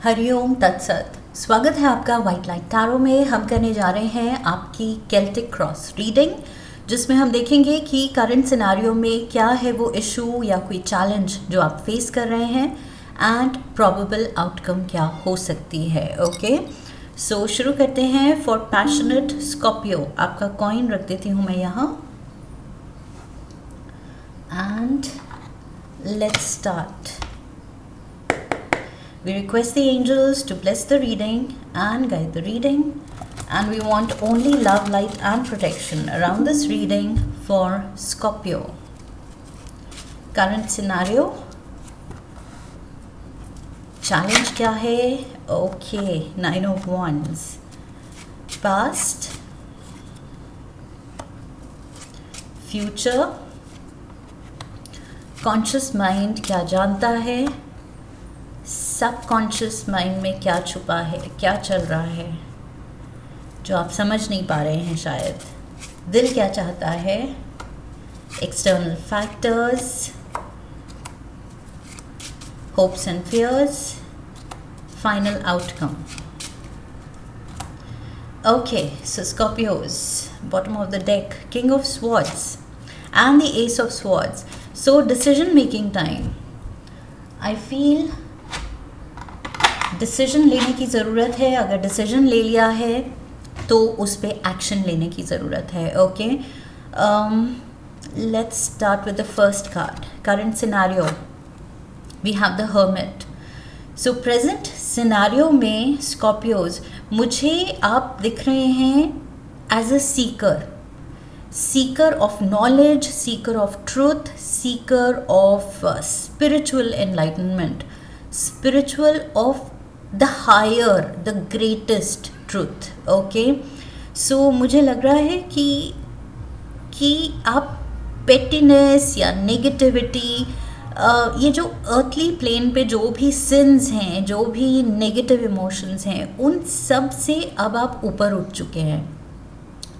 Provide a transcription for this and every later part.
हरिओम तत्सत। स्वागत है आपका वाइट लाइट टैरो में। हम करने जा रहे हैं आपकी केल्टिक क्रॉस रीडिंग, जिसमें हम देखेंगे कि करंट सिनेरियो में क्या है वो इशू या कोई चैलेंज जो आप फेस कर रहे हैं एंड प्रोबेबल आउटकम क्या हो सकती है। ओके, सो शुरू करते हैं। फॉर पैशनेट स्कॉर्पियो आपका कॉइन रख देती हूँ मैं यहाँ and let's start. We request the angels to bless the reading and guide the reading, and we want only love, light and protection around this reading for Scorpio. Current scenario, challenge क्या है? Okay, 9 of Wands. Past, future, conscious mind क्या जानता है, subconscious mind में क्या छुपा है, क्या चल रहा है जो आप समझ नहीं पा रहे हैं शायद, दिल क्या चाहता है, external factors, hopes and fears, final outcome. Okay, so Scorpios, bottom of the deck, king of swords and the ace of swords. So decision making time. I feel decision लेने की ज़रूरत है। अगर डिसीजन ले लिया है तो उस पर एक्शन लेने की ज़रूरत है। Okay, let's start with the first card. Current scenario, we have the hermit. So present scenario में स्कॉर्पियोज, मुझे आप दिख रहे हैं as a seeker of knowledge, seeker of truth, seeker of spiritual enlightenment, spiritual of the higher, the greatest truth. Okay, so मुझे लग रहा है कि आप पेटीनेस या नेगेटिविटी, ये जो अर्थली प्लेन पे जो भी सिंस हैं, जो भी नेगेटिव इमोशंस हैं, उन सब से अब आप ऊपर उठ चुके हैं।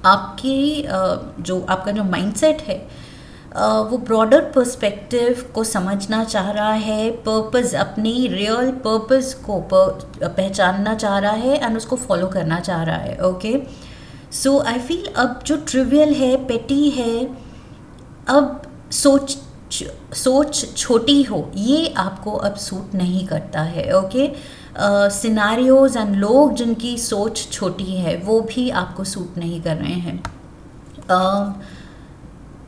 आपकी जो आपका जो माइंडसेट है वो ब्रॉडर पर्सपेक्टिव को समझना चाह रहा है, पर्पस, अपनी रियल पर्पस को पहचानना चाह रहा है एंड उसको फॉलो करना चाह रहा है। ओके, सो आई फील अब जो ट्रिवियल है, पेटी है, अब सोच छोटी हो, ये आपको अब सूट नहीं करता है। ओके, सिनेरियोज एंड लोग जिनकी सोच छोटी है वो भी आपको सूट नहीं कर रहे हैं।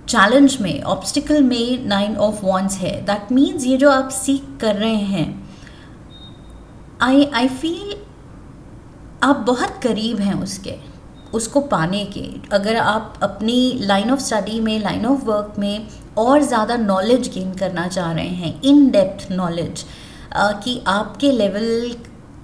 चैलेंज में, ऑब्स्टिकल में 9 ऑफ वॉन्ड्स है। दैट मीन्स ये जो आप सीख कर रहे हैं, आई फील आप बहुत करीब हैं उसको पाने के। अगर आप अपनी लाइन ऑफ स्टडी में, लाइन ऑफ वर्क में और ज़्यादा नॉलेज गेन करना चाह रहे हैं, इन डेप्थ नॉलेज, कि आपके लेवल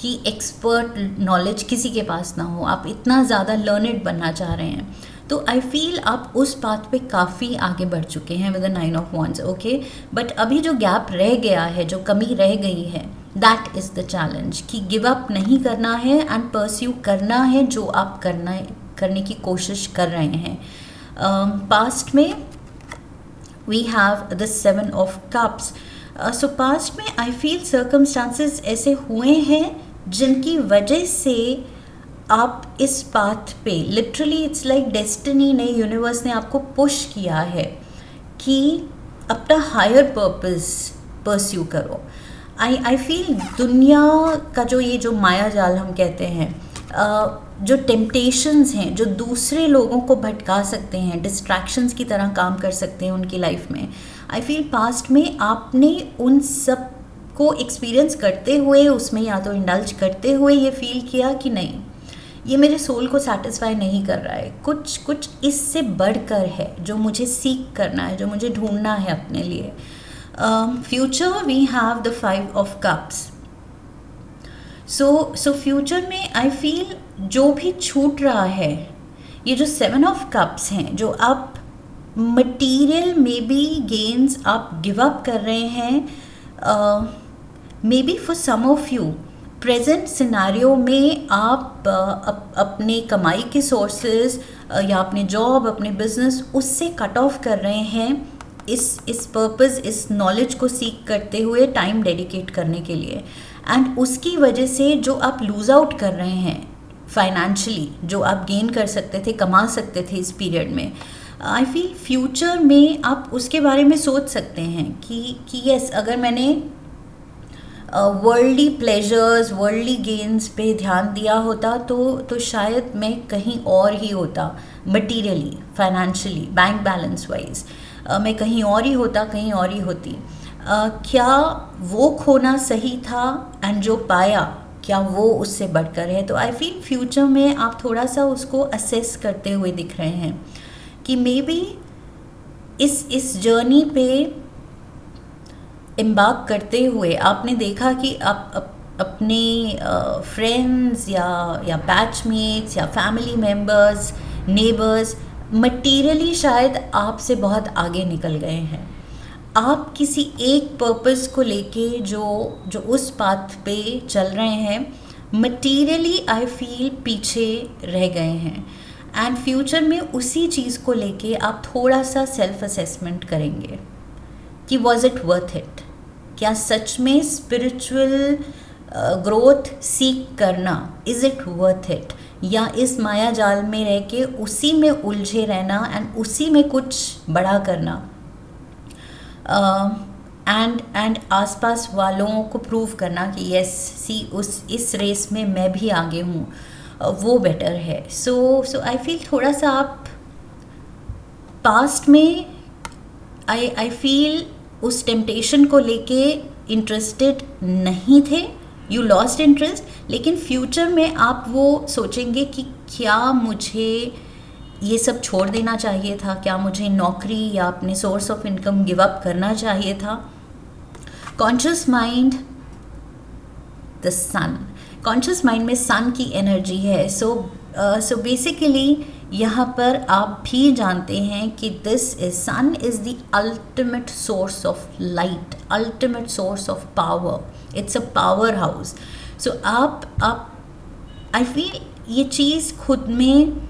की एक्सपर्ट नॉलेज किसी के पास ना हो, आप इतना ज़्यादा लर्नड बनना चाह रहे हैं, तो आई फील आप उस पाथ पे काफ़ी आगे बढ़ चुके हैं with the 9 of wands. Okay, but अभी जो गैप रह गया है, जो कमी रह गई है, दैट इज़ द चैलेंज, कि गिव अप नहीं करना है एंड परस्यू करना है जो आप करने की कोशिश कर रहे हैं। पास्ट में we have the 7 of cups. So past में आई फील सर्कमस्टांसेस ऐसे हुए हैं जिनकी वजह से आप इस पाथ पे, लिटरली इट्स लाइक डेस्टिनी ने, यूनिवर्स ने आपको पुश किया है कि अपना हायर पर्पस परस्यू करो। आई फील दुनिया का जो माया जाल हम कहते हैं, जो टेम्पटेशंस हैं, जो दूसरे लोगों को भटका सकते हैं, डिस्ट्रैक्शंस की तरह काम कर सकते हैं उनकी लाइफ में, आई फील पास्ट में आपने उन सब को एक्सपीरियंस करते हुए, उसमें या तो इंडल्ज करते हुए ये फील किया कि नहीं, ये मेरे सोल को सेटिस्फाई नहीं कर रहा है, कुछ इससे बढ़कर है जो मुझे सीख करना है, जो मुझे ढूंढना है अपने लिए। Future, we have the 5 of cups. So future में आई फील जो भी छूट रहा है, ये जो 7 ऑफ कप्स हैं, जो आप मटीरियल में भी गेन्स आप गिव अप कर रहे हैं, maybe for some of you present scenario में आप अपने कमाई के सोर्सेज या अपने जॉब, अपने बिजनेस, उससे कट ऑफ कर रहे हैं इस पर्पस, इस नॉलेज को सीख करते हुए टाइम डेडिकेट करने के लिए। एंड उसकी वजह से जो आप लूज़ आउट कर रहे हैं फाइनेंशियली, जो आप गेन कर सकते थे, कमा सकते थे इस पीरियड में, आई फील फ्यूचर में आप उसके बारे में सोच सकते हैं कि यस, अगर मैंने वर्ल्डली प्लेजर्स, वर्ल्डली गेन्स पे ध्यान दिया होता तो शायद मैं कहीं और ही होता, materially, financially, bank balance wise मैं कहीं और ही होता, कहीं और ही होती। क्या वो खोना सही था एंड जो पाया, क्या वो उससे बढ़कर है? तो आई फील फ्यूचर में आप थोड़ा सा उसको असेस करते हुए दिख रहे हैं कि मे बी इस जर्नी पे एम्बार्क करते हुए आपने देखा कि आप अपने फ्रेंड्स या बैचमेट्स या फैमिली मेम्बर्स, नेबर्स मटीरियली शायद आपसे बहुत आगे निकल गए हैं। आप किसी एक पर्पस को लेके जो उस पाथ पे चल रहे हैं, मटीरियली आई फील पीछे रह गए हैं। एंड फ्यूचर में उसी चीज़ को लेके आप थोड़ा सा सेल्फ असेसमेंट करेंगे कि वॉज इट वर्थ इट? क्या सच में स्पिरिचुअल ग्रोथ सीख करना, इज़ इट वर्थ इट? या इस माया जाल में रह के उसी में उलझे रहना एंड उसी में कुछ बड़ा करना एंड आसपास वालों को प्रूव करना कि यस सी इस रेस में मैं भी आगे हूँ, वो बेटर है। सो आई फील थोड़ा सा आप पास्ट में आई फील उस टेम्पटेशन को लेके इंटरेस्टेड नहीं थे, यू लॉस्ट इंटरेस्ट, लेकिन फ्यूचर में आप वो सोचेंगे कि क्या मुझे ये सब छोड़ देना चाहिए था, क्या मुझे नौकरी या अपने source of income give up करना चाहिए था। Conscious mind, the sun, conscious mind में सन की एनर्जी है। सो बेसिकली यहाँ पर आप भी जानते हैं कि sun is the ultimate source of light, ultimate source of power, it's a power house. So आप आई फील ये चीज़ खुद में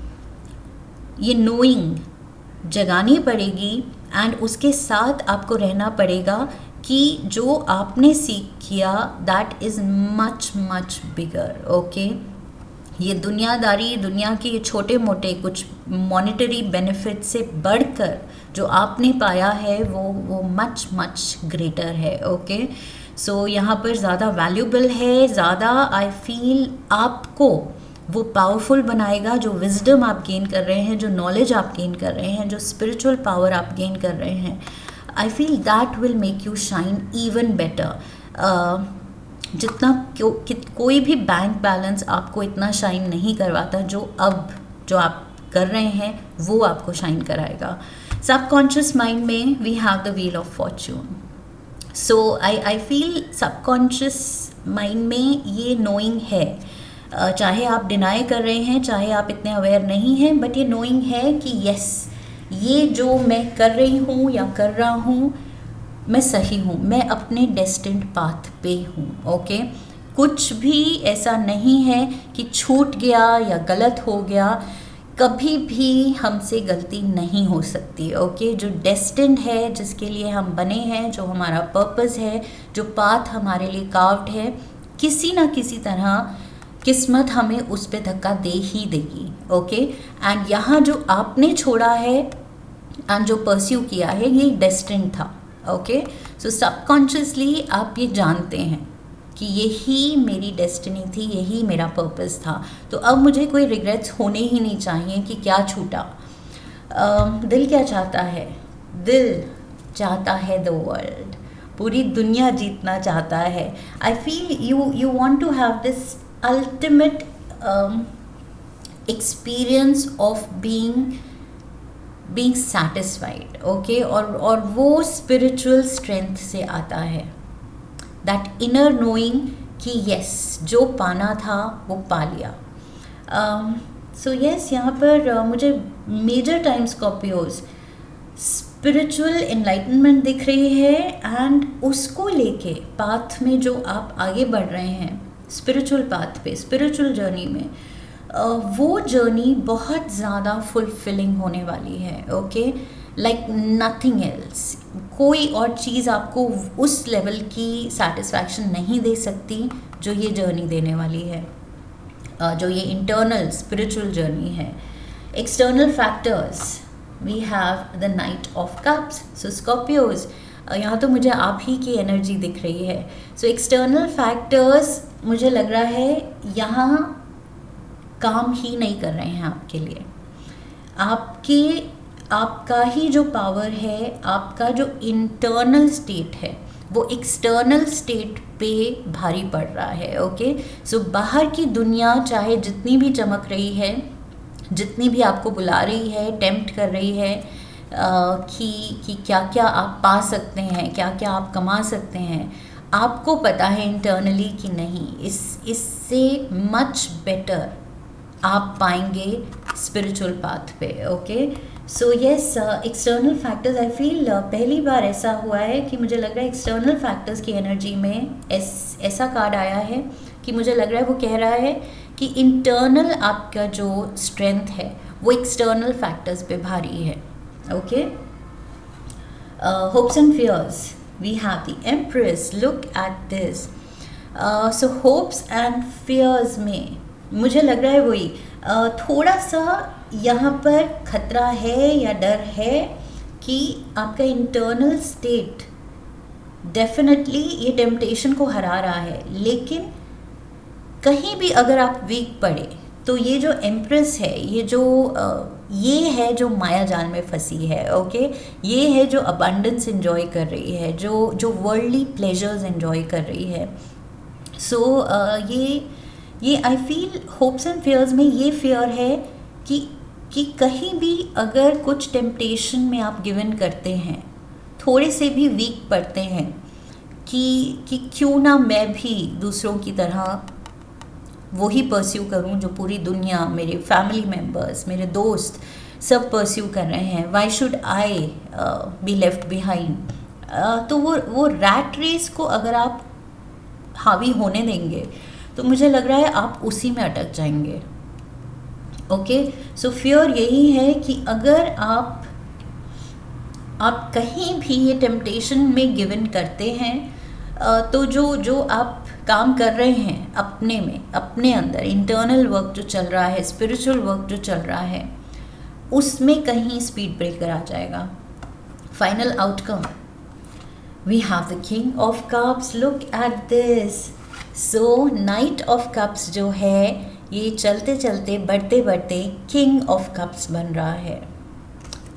ये नोइंग जगानी पड़ेगी एंड उसके साथ आपको रहना पड़ेगा कि जो आपने सीख किया that is much much bigger. Okay, ये दुनियादारी, दुनिया के ये छोटे मोटे कुछ मॉनेटरी बेनिफिट से बढ़कर जो आपने पाया है वो मच मच ग्रेटर है। ओके, सो यहाँ पर ज़्यादा वैल्यूबल है, ज़्यादा आई फील आपको वो पावरफुल बनाएगा। जो विजडम आप गेन कर रहे हैं, जो नॉलेज आप गेन कर रहे हैं, जो स्पिरिचुअल पावर आप गेन कर रहे हैं, I feel that will make you shine even better. जितना कोई भी बैंक बैलेंस आपको इतना शाइन नहीं करवाता जो आप कर रहे हैं, वो आपको शाइन कराएगा। सबकॉन्शियस माइंड में we have the wheel of fortune. So I feel subconscious mind में ये नोइंग है, चाहे आप डिनाई कर रहे हैं, चाहे आप इतने अवेयर नहीं हैं, बट ये नोइंग है कि यस, ये जो मैं कर रही हूँ या कर रहा हूँ, मैं सही हूँ, मैं अपने डेस्टिन्ड पाथ पे हूँ। ओके, कुछ भी ऐसा नहीं है कि छूट गया या गलत हो गया, कभी भी हमसे गलती नहीं हो सकती। ओके, जो डेस्टिन्ड है, जिसके लिए हम बने हैं, जो हमारा पर्पस है, जो पाथ हमारे लिए कार्व्ड है, किसी ना किसी तरह किस्मत हमें उस पे धक्का दे ही देगी। ओके, एंड यहाँ जो आपने छोड़ा है एंड जो परस्यू किया है, ये डेस्टिन्ड था। ओके, सो सबकॉन्शियसली आप ये जानते हैं कि यही मेरी डेस्टिनी थी, यही मेरा पर्पस था। तो अब मुझे कोई रिग्रेट्स होने ही नहीं चाहिए कि क्या छूटा। दिल क्या चाहता है? दिल चाहता है द वर्ल्ड, पूरी दुनिया जीतना चाहता है। I feel you want to have this ultimate experience of being satisfied। Okay, और वो स्पिरिचुअल स्ट्रेंथ से आता है, दैट इनर नोइंग कि यस, जो पाना था वो पा लिया। सो यस, यहाँ पर मुझे major time Scorpios spiritual enlightenment दिख रही है एंड उसको लेके पाथ में जो आप आगे बढ़ रहे हैं, स्पिरिचुअल पाथ पे, स्पिरिचुअल जर्नी में, वो जर्नी बहुत ज़्यादा फुलफिलिंग होने वाली है। Okay, like nothing else. कोई और चीज़ आपको उस लेवल की सेटिस्फैक्शन नहीं दे सकती जो ये जर्नी देने वाली है, जो ये इंटरनल स्पिरिचुअल जर्नी है। External factors, we have the knight of cups. So Scorpios, यहाँ तो मुझे आप ही की एनर्जी दिख रही है। सो एक्सटर्नल फैक्टर्स मुझे लग रहा है यहाँ काम ही नहीं कर रहे हैं आपके लिए। आपका ही जो पावर है, आपका जो इंटरनल स्टेट है, वो एक्सटर्नल स्टेट पे भारी पड़ रहा है। ओके, सो बाहर की दुनिया चाहे जितनी भी चमक रही है, जितनी भी आपको बुला रही है, टेम्प्ट कर रही है कि क्या क्या आप पा सकते हैं, क्या क्या आप कमा सकते हैं, आपको पता है इंटरनली कि नहीं, इससे मच बेटर आप पाएंगे स्पिरिचुअल पाथ पे। Okay, so yes, external factors, I feel पहली बार ऐसा हुआ है कि मुझे लग रहा है एक्सटर्नल फैक्टर्स की एनर्जी में ऐसा कार्ड आया है कि मुझे लग रहा है वो कह रहा है कि इंटरनल आपका जो स्ट्रेंथ है वो एक्सटर्नल फैक्टर्स पे भारी है। Okay, hopes and fears, we have the empress, look at this. So hopes and fears में मुझे लग रहा है वही थोड़ा सा यहाँ पर खतरा है या डर है कि आपका इंटरनल स्टेट डेफिनेटली ये टेम्पटेशन को हरा रहा है, लेकिन कहीं भी अगर आप वीक पड़े तो ये जो एम्प्रेस है, ये है जो माया जाल में फंसी है। ओके, ये है जो अबंडेंस एंजॉय कर रही है, जो वर्ल्डली प्लेजर्स एंजॉय कर रही है। सो ये I feel hopes and fears में ये फियर है कि कहीं भी अगर कुछ टेम्पटेशन में आप गिव इन करते हैं, थोड़े से भी वीक पड़ते हैं कि क्यों ना मैं भी दूसरों की तरह वही परस्यू करूं जो पूरी दुनिया, मेरे फैमिली मेम्बर्स, मेरे दोस्त सब परस्यू कर रहे हैं, why should I be left behind. तो वो रैट रेस को अगर आप हावी होने देंगे तो मुझे लग रहा है आप उसी में अटक जाएंगे। ओके, सो फियर यही है कि अगर आप कहीं भी ये टेम्पटेशन में गिव इन करते हैं तो जो आप काम कर रहे हैं अपने में, अपने अंदर इंटरनल वर्क जो चल रहा है, स्पिरिचुअल वर्क जो चल रहा है, उसमें कहीं स्पीड ब्रेकर आ जाएगा। Final outcome, we have the king of cups, look at this. So knight of cups जो है ये चलते चलते बढ़ते बढ़ते किंग ऑफ कप्स बन रहा है।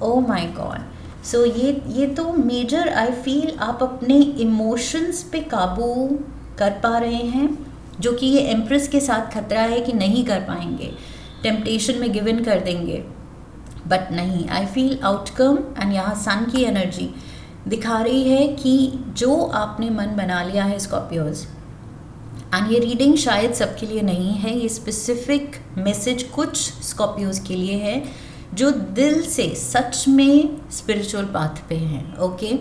ओ माय गॉड, सो ये तो मेजर आई फील आप अपने इमोशंस पे काबू कर पा रहे हैं, जो कि ये एम्प्रेस के साथ खतरा है कि नहीं कर पाएंगे, टेम्पटेशन में गिव इन कर देंगे, बट नहीं। आई फील आउटकम, एंड यहाँ सन की एनर्जी दिखा रही है कि जो आपने मन बना लिया है स्कॉर्पियोज, एंड ये रीडिंग शायद सबके लिए नहीं है, ये स्पेसिफिक मैसेज कुछ स्कॉर्पियोज के लिए है जो दिल से सच में स्पिरिचुअल पाथ पे हैं। ओके,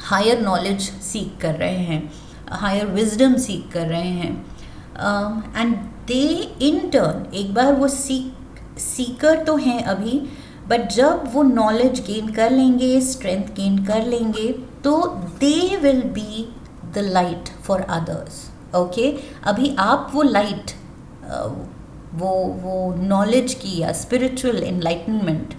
हायर नॉलेज सीख कर रहे हैं, हायर विजडम सीख कर रहे हैं, एंड दे इन टर्न, एक बार वो सीकर तो हैं अभी, बट जब वो नॉलेज गेन कर लेंगे, स्ट्रेंथ गेन कर लेंगे, तो they will be the light for others. Okay, अभी आप वो लाइट, वो नॉलेज की या स्पिरिचुअल एनलाइटनमेंट,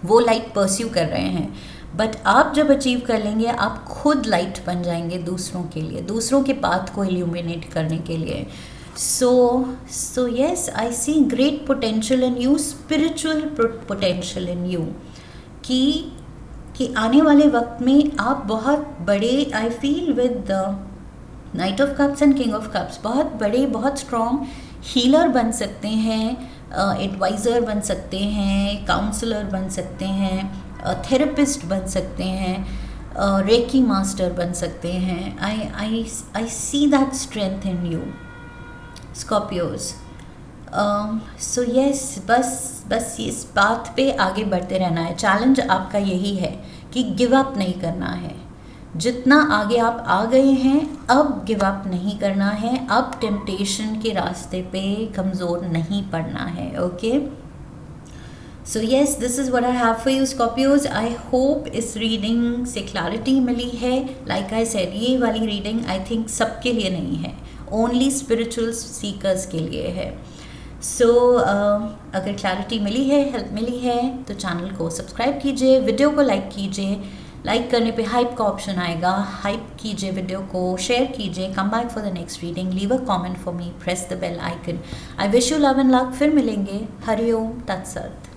वो लाइट परस्यू कर रहे हैं, बट आप जब अचीव कर लेंगे आप खुद लाइट बन जाएंगे दूसरों के लिए, दूसरों के पाथ को इल्यूमिनेट करने के लिए। So yes, I see great potential in you, spiritual potential in you, कि आने वाले वक्त में आप बहुत बड़े, I feel with the knight of cups and king of cups, बहुत बड़े, बहुत स्ट्रॉन्ग हीलर बन सकते हैं, एडवाइज़र बन सकते हैं, काउंसलर बन सकते हैं, थेरेपिस्ट बन सकते हैं, रेकी मास्टर बन सकते हैं। I see that strength in you Scorpios. So yes, बस इस बात पे आगे बढ़ते रहना है। चैलेंज आपका यही है कि गिव अप नहीं करना है। जितना आगे आप आ गए हैं अब गिव अप नहीं करना है, अब टेम्पटेशन के रास्ते पे कमज़ोर नहीं पड़ना है। Okay, so yes, this is what I have for you Scorpios. I hope इस रीडिंग से क्लैरिटी मिली है। लाइक आई सेड, ये वाली रीडिंग आई थिंक सबके लिए नहीं है, ओनली स्पिरिचुअल सीकर्स के लिए है। सो अगर क्लैरिटी मिली है, हेल्प मिली है, तो चैनल को सब्सक्राइब कीजिए, वीडियो को लाइक कीजिए। लाइक करने पे हाइप का ऑप्शन आएगा, हाइप कीजिए वीडियो को, शेयर कीजिए। Come back for the next reading, leave a comment for me, press the bell icon. I wish you love and luck. फिर मिलेंगे। हरिओम तत्सत।